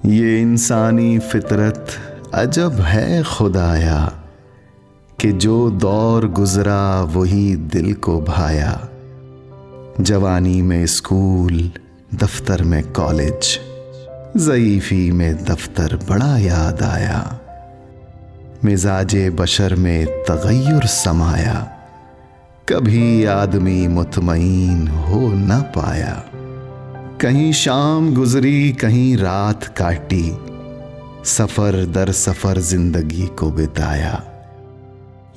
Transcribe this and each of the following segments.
ये इंसानी फितरत अजब है खुदाया कि जो दौर गुजरा वही दिल को भाया। जवानी में स्कूल, दफ्तर में कॉलेज, ज़ईफ़ी में दफ्तर बड़ा याद आया। मिजाजे बशर में तगय्युर समाया, कभी आदमी मुतमईन हो न पाया। कहीं शाम गुजरी कहीं रात काटी, सफर दर सफर जिंदगी को बिताया।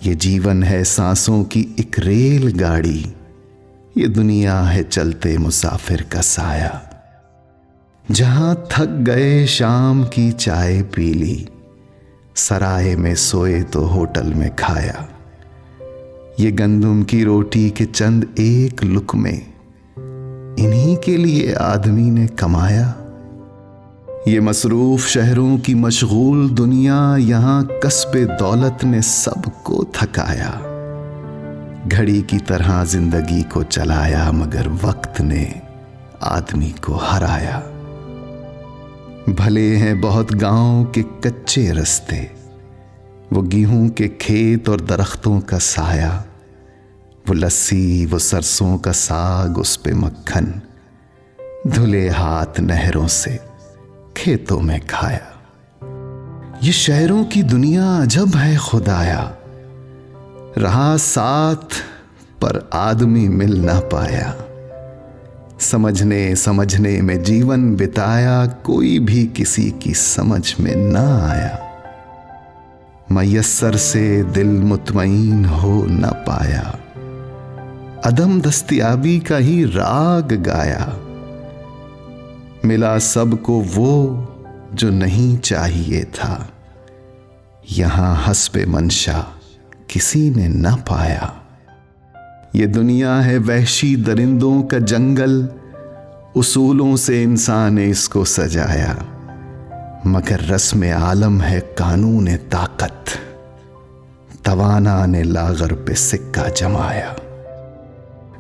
ये जीवन है सांसों की एक रेल गाड़ी, ये दुनिया है चलते मुसाफिर का साया। जहां थक गए शाम की चाय पी ली, सराय में सोए तो होटल में खाया। ये गंदुम की रोटी के चंद एक लुक़्मे, इन्हीं के लिए आदमी ने कमाया। ये मसरूफ शहरों की मशगूल दुनिया, यहां कस्बे दौलत ने सबको थकाया। घड़ी की तरह जिंदगी को चलाया, मगर वक्त ने आदमी को हराया। भले हैं बहुत गांव के कच्चे रास्ते, वो गेहूं के खेत और दरख्तों का साया। वो लस्सी, वो सरसों का साग, उस पे मक्खन, धुले हाथ नहरों से खेतों में खाया। ये शहरों की दुनिया अजब है खुदाया, रहा साथ पर आदमी मिल ना पाया। समझने समझने में जीवन बिताया, कोई भी किसी की समझ में ना आया। मयस्सर से दिल मुतमईन हो न पाया, अदम दस्तयाबी का ही राग गाया। मिला सबको वो जो नहीं चाहिए था, यहां हस्बे मंशा किसी ने न पाया। ये दुनिया है वहशी दरिंदों का जंगल, उसूलों से इंसान ने इसको सजाया। मगर रस्म आलम है कानून ताकत, तवाना ने लागर पे सिक्का जमाया।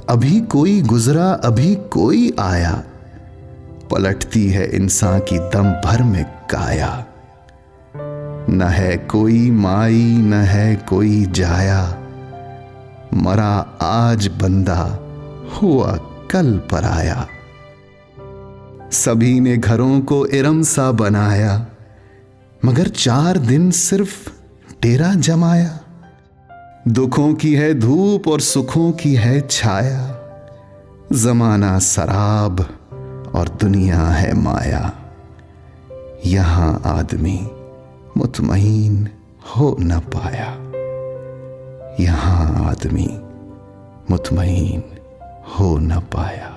अभी कोई गुजरा अभी कोई आया, पलटती है इंसान की दम भर में काया। न है कोई माई न है कोई जाया, मरा आज बंदा हुआ कल पराया। सभी ने घरों को इरम सा बनाया, मगर 4 दिन सिर्फ डेरा जमाया। दुखों की है धूप और सुखों की है छाया, जमाना शराब और दुनिया है माया। यहां आदमी मुतमईन हो न पाया, यहां आदमी मुतमईन हो न पाया।